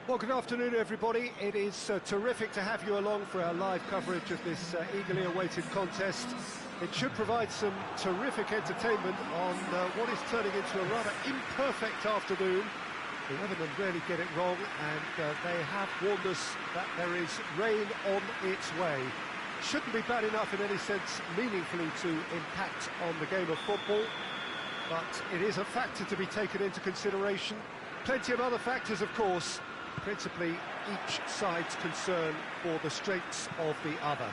Well, good afternoon, everybody. It is terrific to have you along for our live coverage of this eagerly awaited contest. It should provide some terrific entertainment on what is turning into a rather imperfect afternoon. The weathermen rarely get it wrong, and they have warned us that there is rain on its way. Shouldn't be bad enough in any sense meaningfully to impact on the game of football, but it is a factor to be taken into consideration. Plenty of other factors, of course, principally each side's concern for the strengths of the other.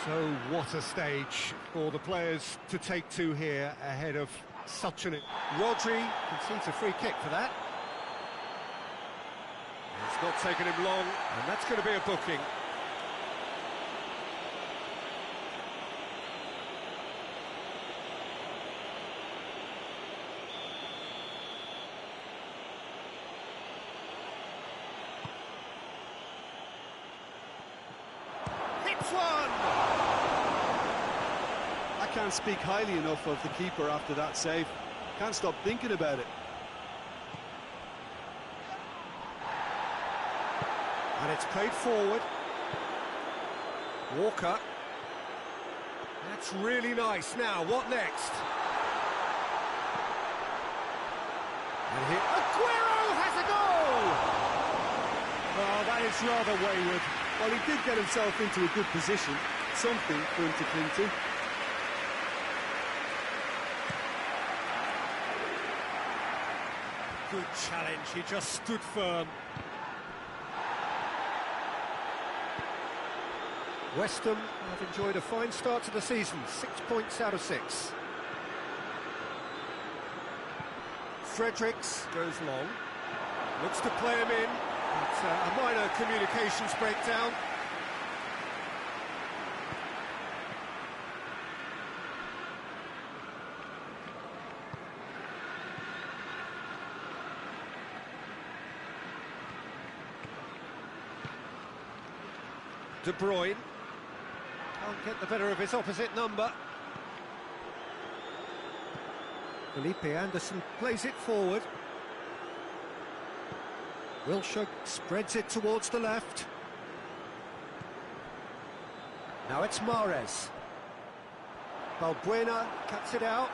So what a stage for the players to take to here ahead of such an... Rodri concedes a free kick for that. It's not taken him long, and that's going to be a booking. I can't speak highly enough of the keeper after that save. Can't stop thinking about it. And it's played forward. Walker. That's really nice. Now, what next? And here, Aguero has a goal! Oh, that is rather wayward. Well, he did get himself into a good position. Something for him to cling to. Good challenge, he just stood firm. West Ham have enjoyed a fine start to the season, 6 points out of 6. Fredericks goes long, looks to play him in, but a minor communications breakdown. De Bruyne can't get the better of his opposite number. Felipe Anderson plays it forward. Wilshere spreads it towards the left. Now it's Mahrez. Balbuena cuts it out.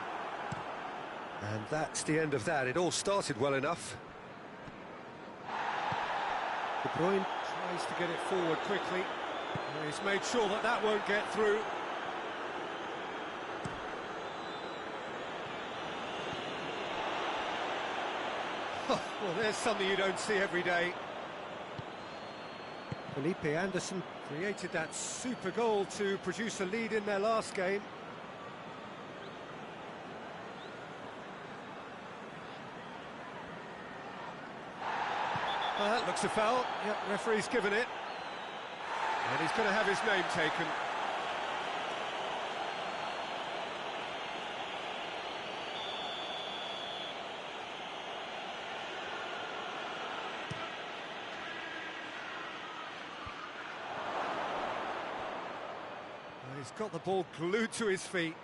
And that's the end of that. It all started well enough. De Bruyne tries to get it forward quickly. He's made sure that that won't get through. Well, there's something you don't see every day. Felipe Anderson created that super goal to produce a lead in their last game. That looks a foul. Yep, referee's given it. And he's going to have his name taken. Well, he's got the ball glued to his feet.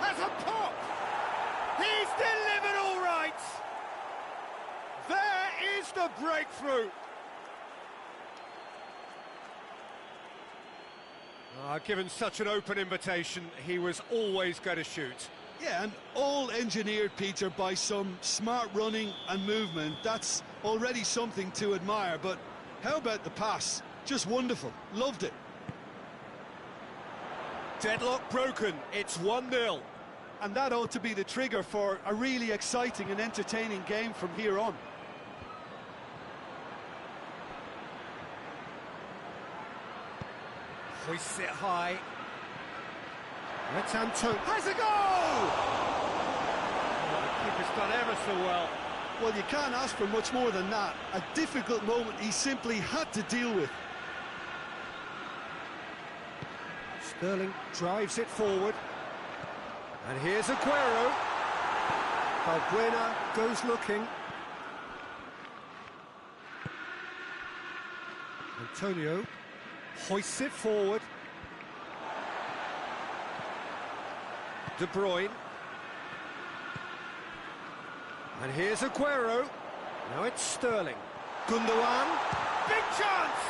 Has a pop! He's delivered all right! There is the breakthrough! Given such an open invitation, he was always going to shoot. Yeah, and all engineered, Peter, by some smart running and movement. That's already something to admire, but how about the pass? Just wonderful. Loved it. Deadlock broken. It's 1-0. And that ought to be the trigger for a really exciting and entertaining game from here on. Hoists it high. Let's Antonio. Has a goal! Oh, the keeper's done ever so well. Well, you can't ask for much more than that. A difficult moment he simply had to deal with. Sterling drives it forward. And here's Aguero. Balbuena goes looking. Antonio hoists it forward. De Bruyne. And here's Aguero. Now it's Sterling. Gundogan. Big chance!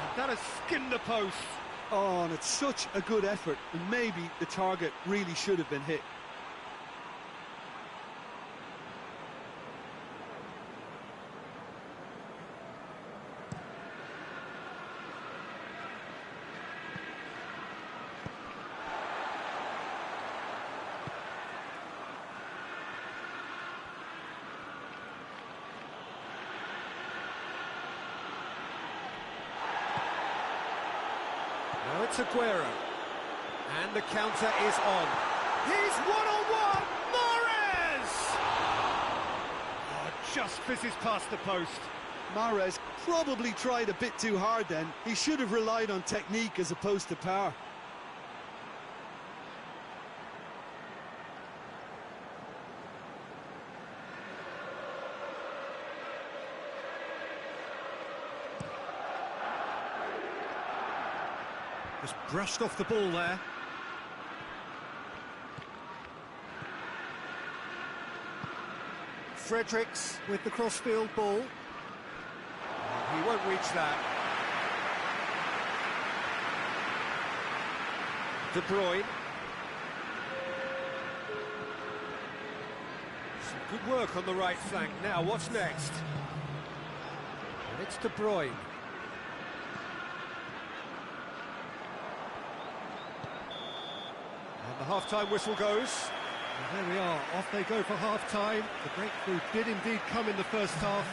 And that has skinned the post. Oh, and it's such a good effort, and maybe the target really should have been hit. Now it's Aguero. And the counter is on. He's one-on-one! Mahrez! Oh, just fizzes past the post. Mahrez probably tried a bit too hard then. He should have relied on technique as opposed to power. Just brushed off the ball there. Fredericks with the crossfield ball. He won't reach that. De Bruyne. Some good work on the right flank. Now, what's next? And it's De Bruyne. And the half-time whistle goes. And there we are, off they go for half-time. The breakthrough did indeed come in the first half,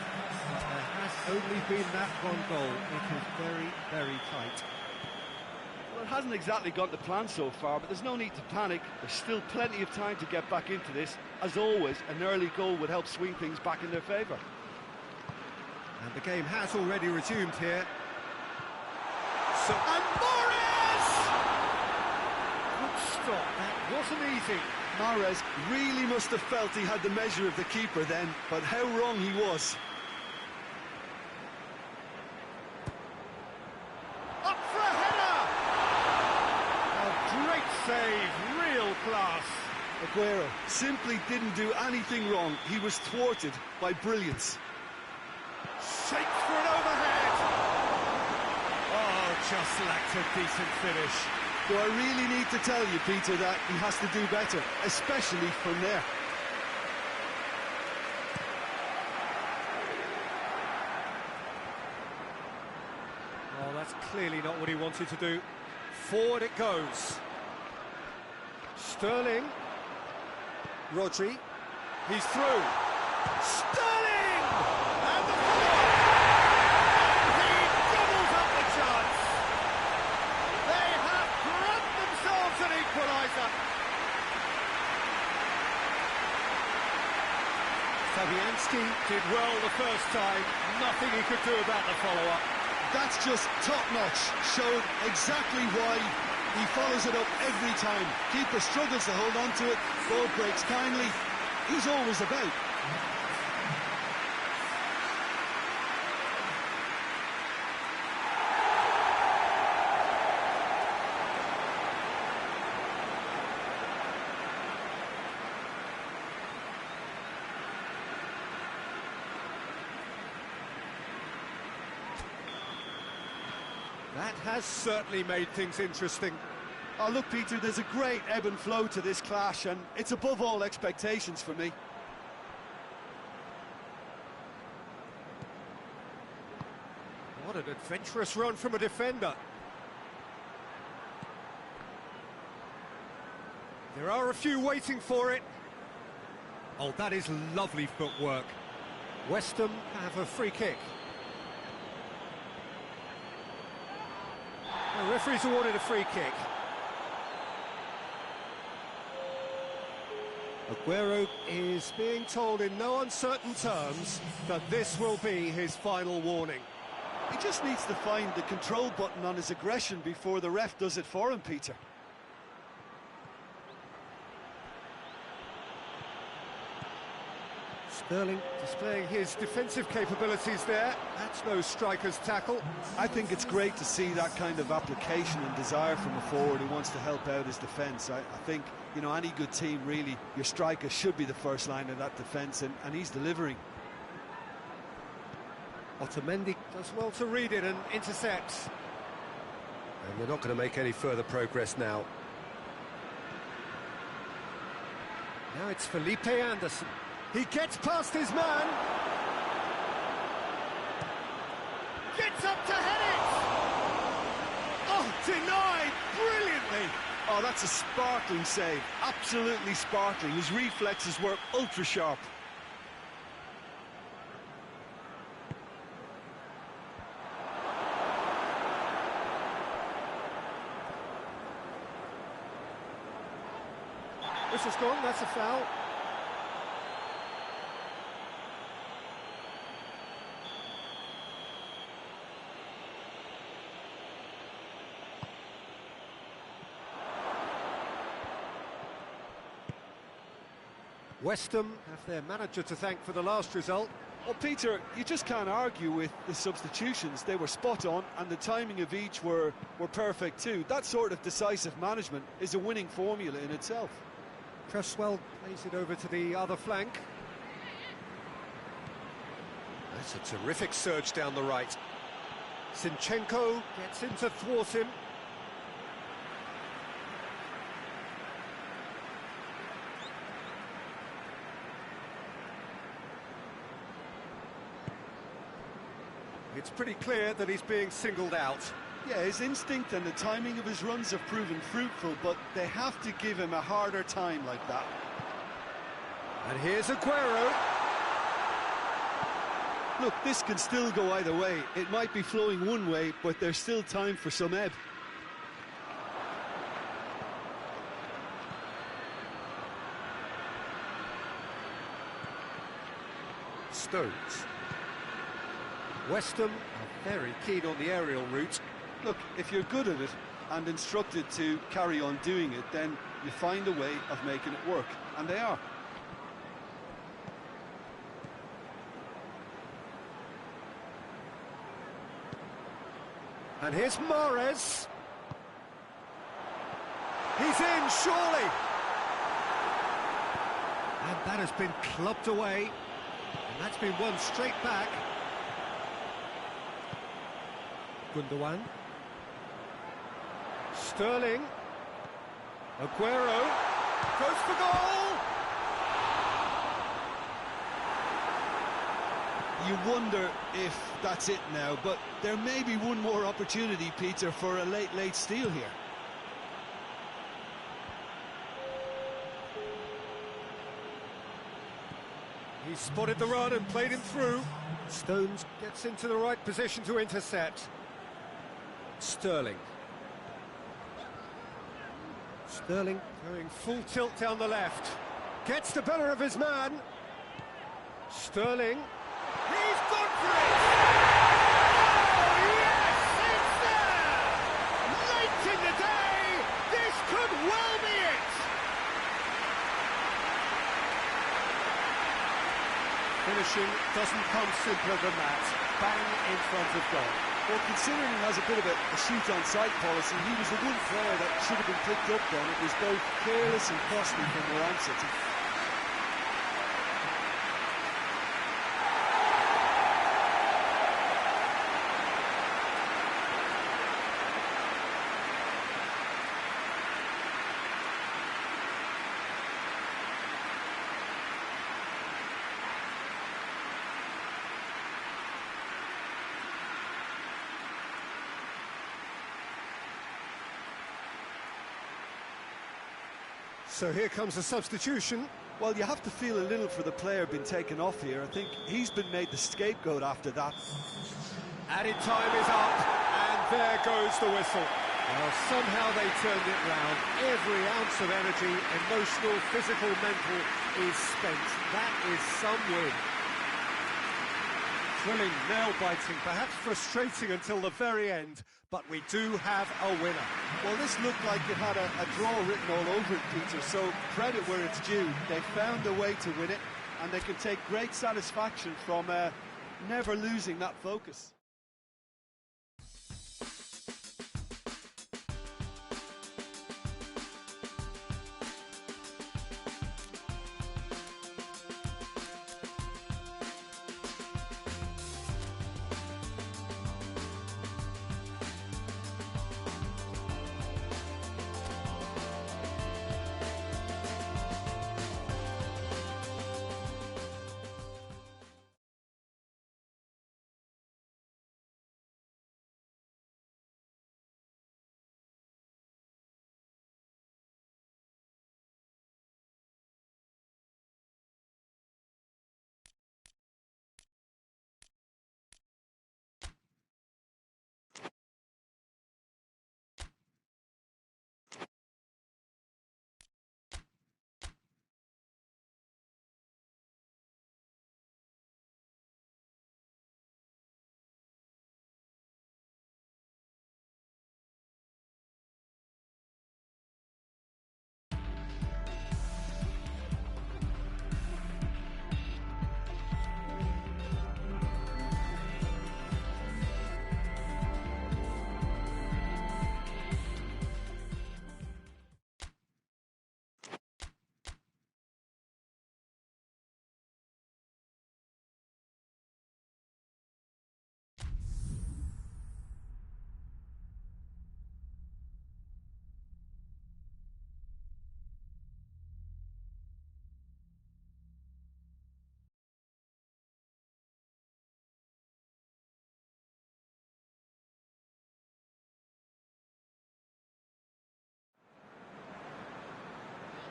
but there has only been that one goal. It is very, very tight. Well, it hasn't exactly gone to plan so far, but there's no need to panic. There's still plenty of time to get back into this. As always, an early goal would help swing things back in their favour. And the game has already resumed here. So, And Mahrez! good stop, that wasn't easy. Mahrez really must have felt he had the measure of the keeper then, but how wrong he was. Up for a header! A great save, real class. Aguero simply didn't do anything wrong. He was thwarted by brilliance. Shakes for an overhead. Oh, just lacked a decent finish. Do I really need to tell you, Peter, that he has to do better, especially from there? Oh, that's clearly not what he wanted to do. Forward it goes. Sterling. Rodri. He's through. Sterling! And the goal! And he doubles up the chance. They have grabbed themselves an equaliser. Fabianski did well the first time. Nothing he could do about the follow-up. That's just top-notch. Showed exactly why he follows it up every time. Keeper struggles to hold on to it. Ball breaks kindly. He's always about. That has certainly made things interesting. Oh, look, Peter, there's a great ebb and flow to this clash, and it's above all expectations for me. What an adventurous run from a defender. There are a few waiting for it. Oh, that is lovely footwork. West Ham have a free kick. The referee's awarded a free kick. Aguero is being told in no uncertain terms that this will be his final warning. He just needs to find the control button on his aggression before the ref does it for him, Peter. Sterling displaying his defensive capabilities there. That's no striker's tackle. I think it's great to see that kind of application and desire from a forward who wants to help out his defence. I think, you know, any good team, really, your striker should be the first line of that defence, and he's delivering. Otamendi does well to read it and intercepts. And they're not going to make any further progress now. Now it's Felipe Anderson. He gets past his man. Gets up to head it! Oh, denied brilliantly! Oh, that's a sparkling save. Absolutely sparkling. His reflexes were ultra sharp. Whistle's gone, that's a foul. West Ham have their manager to thank for the last result. Well, Peter, you just can't argue with the substitutions. They were spot on, and the timing of each were perfect too. That sort of decisive management is a winning formula in itself. Cresswell plays it over to the other flank. That's a terrific surge down the right. Zinchenko gets in to thwart him. It's pretty clear that he's being singled out. Yeah, his instinct and the timing of his runs have proven fruitful, but they have to give him a harder time like that. And here's Aguero. Look, this can still go either way. It might be flowing one way, but there's still time for some ebb. Stones. West Ham are very keen on the aerial route. Look, if you're good at it and instructed to carry on doing it, then you find a way of making it work, and they are. And here's Mahrez. He's in, surely. And that has been clubbed away. And that's been won straight back. Gundogan. Sterling. Aguero. Goes for goal! You wonder if that's it now, but there may be one more opportunity, Peter, for a late steal here. He's spotted the run and played him through. Stones gets into the right position to intercept. Sterling. Sterling going full tilt down the left. Gets the better of his man. Sterling. He's gone for it! Oh, yes! It's there! Late in the day, this could well be it! Finishing doesn't come simpler than that. Bang in front of goal. Well, considering he has a bit of a shoot-on-sight policy, he was the one player that should have been picked up then. It was both careless and costly from Moran City. So here comes a substitution. Well, you have to feel a little for the player being taken off here. I think he's been made the scapegoat after that. Added time is up, and there goes the whistle. Well, somehow they turned it round. Every ounce of energy, emotional, physical, mental, is spent. That is some win. Thrilling, nail-biting, perhaps frustrating until the very end, but we do have a winner. Well, this looked like it had a draw written all over it, Peter, so credit where it's due. They found a way to win it, and they can take great satisfaction from never losing that focus.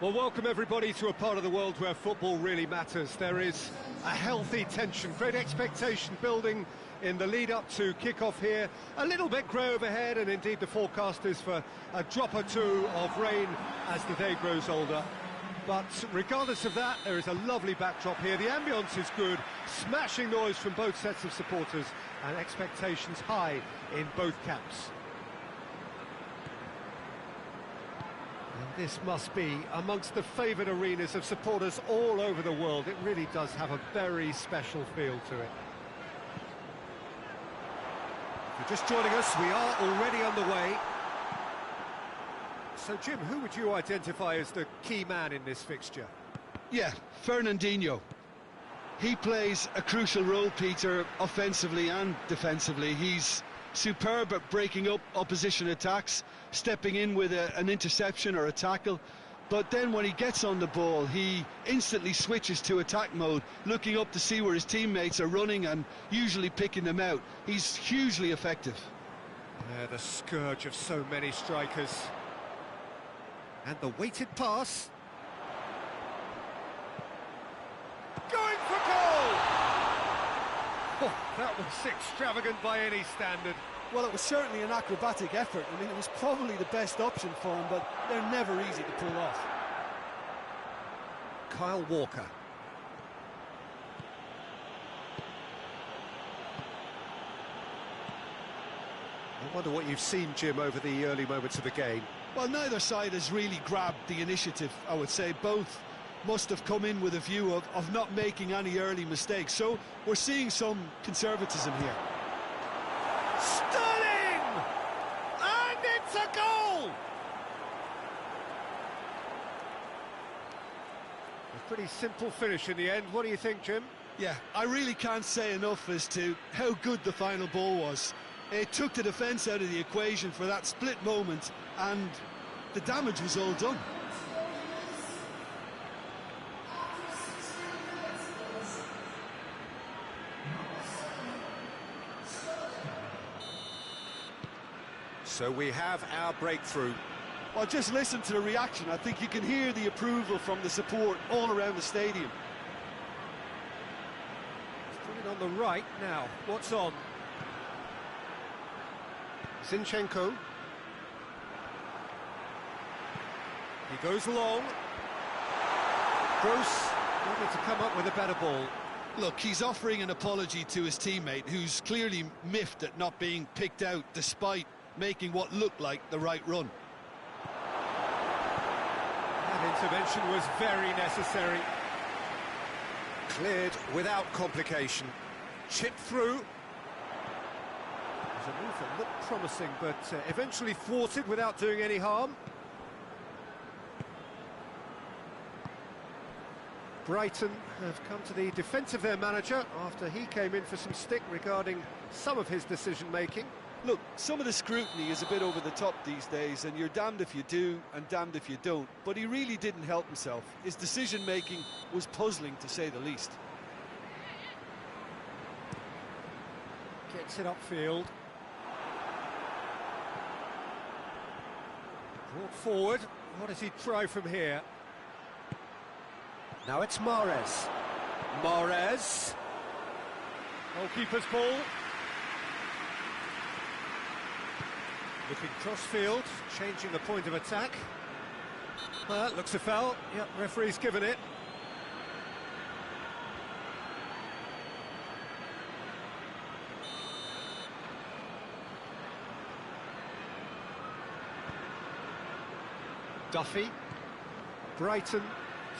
Well, welcome everybody to a part of the world where football really matters. There is a healthy tension, great expectation building in the lead-up to kick-off here. A little bit grey overhead, and indeed the forecast is for a drop or two of rain as the day grows older. But regardless of that, there is a lovely backdrop here. The ambience is good, smashing noise from both sets of supporters, and expectations high in both camps. And this must be amongst the favoured arenas of supporters all over the world. It really does have a very special feel to it. If you're just joining us, we are already underway. So, Jim, who would you identify as the key man in this fixture? Yeah, Fernandinho. He plays a crucial role, Peter, offensively and defensively. He's superb at breaking up opposition attacks, stepping in with an interception or a tackle, but then when he gets on the ball, he instantly switches to attack mode, looking up to see where his teammates are running and usually picking them out. He's hugely effective. Yeah, the scourge of so many strikers. And the weighted pass. Going for goal! Oh, that was extravagant by any standard. Well, it was certainly an acrobatic effort. I mean, it was probably the best option for him, but they're never easy to pull off. Kyle Walker. I wonder what you've seen, Jim, over the early moments of the game. Well, neither side has really grabbed the initiative, I would say. Both must have come in with a view of not making any early mistakes. So we're seeing some conservatism here. Sterling! And it's a goal! A pretty simple finish in the end. What do you think, Jim? Yeah, I really can't say enough as to how good the final ball was. It took the defence out of the equation for that split moment, and the damage was all done. So we have our breakthrough. Well, just listen to the reaction. I think you can hear the approval from the support all around the stadium. Let's put it on the right now. What's on? Zinchenko. He goes long. Bruce able to come up with a better ball. Look, he's offering an apology to his teammate, who's clearly miffed at not being picked out despite making what looked like the right run. That intervention was very necessary. Cleared without complication. Chipped through. There's a move that looked promising, but eventually thwarted without doing any harm. Brighton have come to the defence of their manager after he came in for some stick regarding some of his decision-making. Look, some of the scrutiny is a bit over the top these days, and you're damned if you do and damned if you don't. But he really didn't help himself. His decision-making was puzzling, to say the least. Gets it upfield. Brought forward. What does he try from here? Now it's Mahrez. Mahrez. Goalkeeper's ball. Looking cross-field, changing the point of attack. Well, that looks a foul. Yep, referee's given it. Duffy. Brighton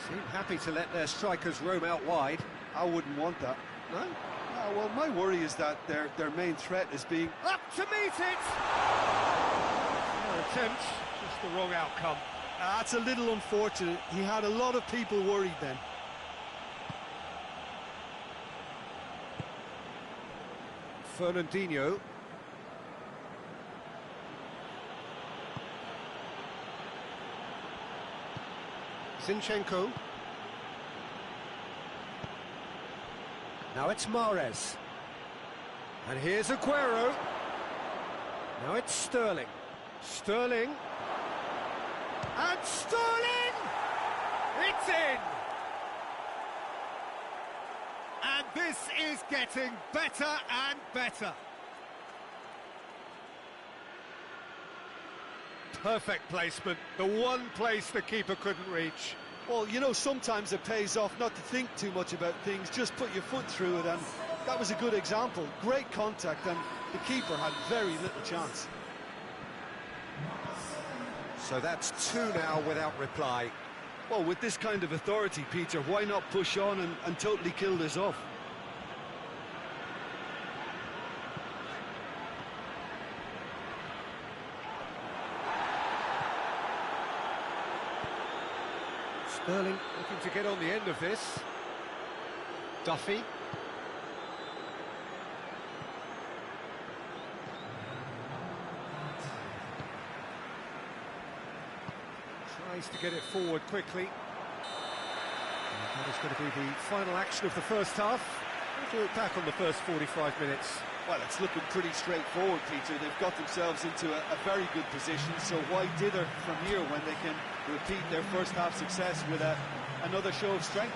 seem happy to let their strikers roam out wide. I wouldn't want that. No? No, well, my worry is that their main threat is being... Up to meet it! Fair attempt, just the wrong outcome. That's a little unfortunate. He had a lot of people worried then. Fernandinho. Zinchenko. Now it's Mahrez. And here's Aguero. Now it's Sterling. Sterling. And Sterling! It's in! And this is getting better and better. Perfect placement, the one place the keeper couldn't reach. Well, you know, sometimes it pays off not to think too much about things, just put your foot through it, and that was a good example. Great contact, and the keeper had very little chance. So that's two now without reply. Well, with this kind of authority, Peter, why not push on and totally kill this off? Sterling looking to get on the end of this. Duffy. Tries to get it forward quickly. And that is going to be the final action of the first half. We'll look back on the first 45 minutes. Well, it's looking pretty straightforward, Peter. They've got themselves into a very good position, so why dither from here when they can repeat their first half success with another show of strength?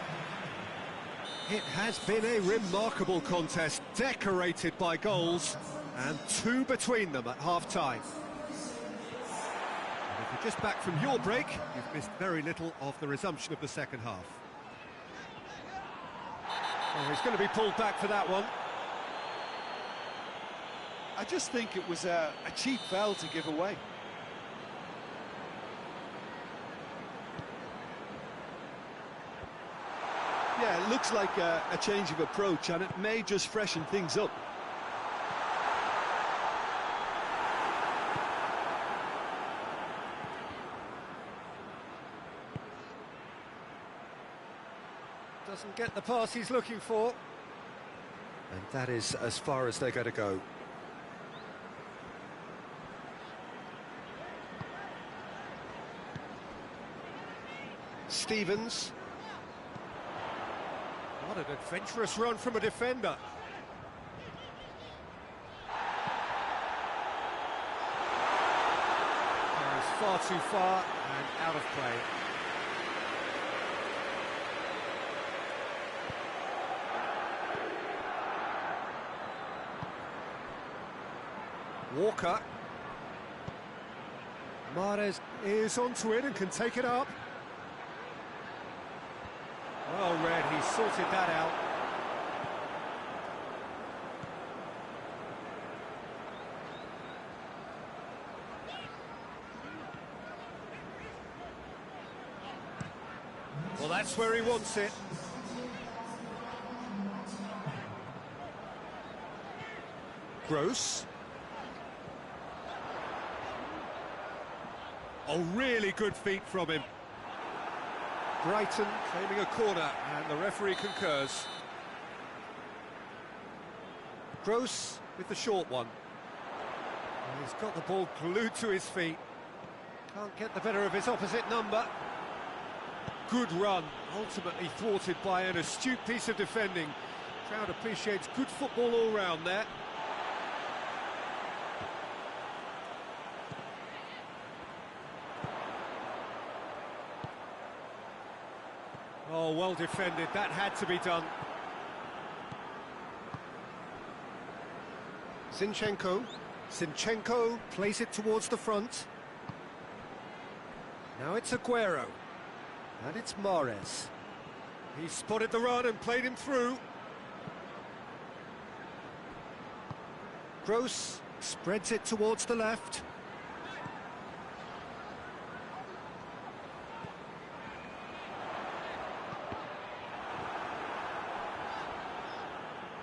It has been a remarkable contest, decorated by goals, and two between them at half-time. And if you're just back from your break, you've missed very little of the resumption of the second half. Oh, he's going to be pulled back for that one. I just think it was a cheap foul to give away. Yeah, it looks like a change of approach, and it may just freshen things up. Doesn't get the pass he's looking for. And that is as far as they're going to go. Stevens. What an adventurous run from a defender. Carries far too far and out of play. Walker. Mahrez is onto it and can take it up. Well read, he sorted that out. Well, that's where he wants it. Gross. Oh, really good feet from him. Brighton claiming a corner, and the referee concurs. Gross with the short one. And he's got the ball glued to his feet. Can't get the better of his opposite number. Good run, ultimately thwarted by an astute piece of defending. Crowd appreciates good football all round there. Oh, well defended, that had to be done. Zinchenko plays it towards the front. Now it's Aguero. And it's Mahrez. He spotted the run and played him through. Gross spreads it towards the left.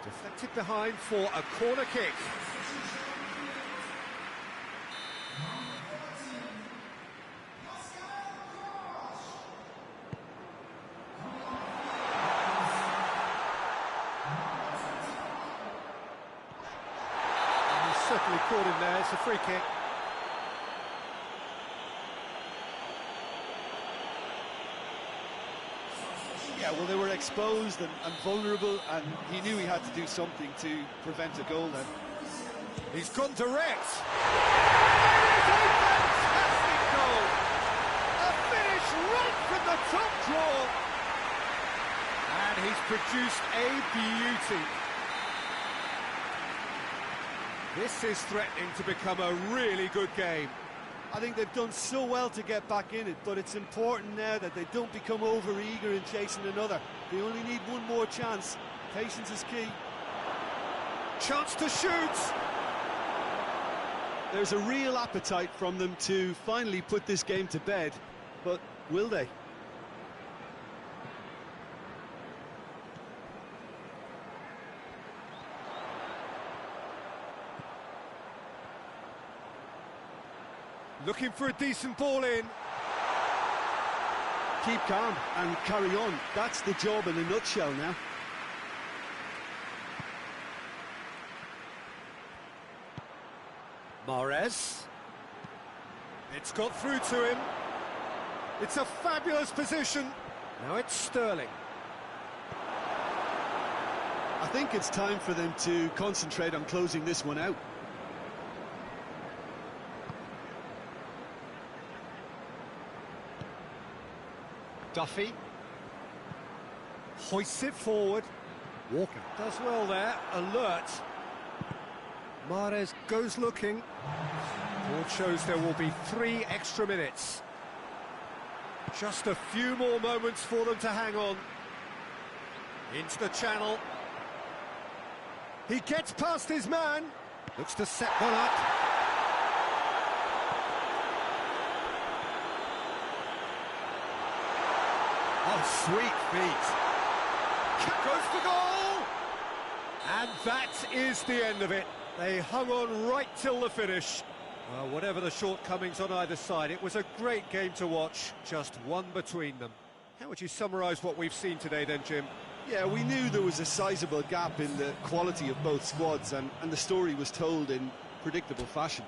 Deflected behind for a corner kick. Certainly caught him there, it's a free kick. Yeah, well, they were exposed and vulnerable, and he knew he had to do something to prevent a goal then. He's gone direct. It's a fantastic goal. A finish right from the top draw. And he's produced a beauty. This is threatening to become a really good game. I think they've done so well to get back in it, but it's important now that they don't become over-eager in chasing another. They only need one more chance. Patience is key. Chance to shoot! There's a real appetite from them to finally put this game to bed, but will they? Looking for a decent ball in. Keep calm and carry on. That's the job in a nutshell now. Mahrez. It's got through to him. It's a fabulous position. Now it's Sterling. I think it's time for them to concentrate on closing this one out. Duffy hoists it forward. Walker does well there, alert. Mahrez goes looking. Board shows there will be 3 extra minutes. Just a few more moments for them to hang on. Into the channel. He gets past his man. Looks to set one up. Oh, sweet feet. Goes for goal! And that is the end of it. They hung on right till the finish. Well, whatever the shortcomings on either side, it was a great game to watch, just one between them. How would you summarise what we've seen today then, Jim? Yeah, we knew there was a sizable gap in the quality of both squads, and the story was told in predictable fashion.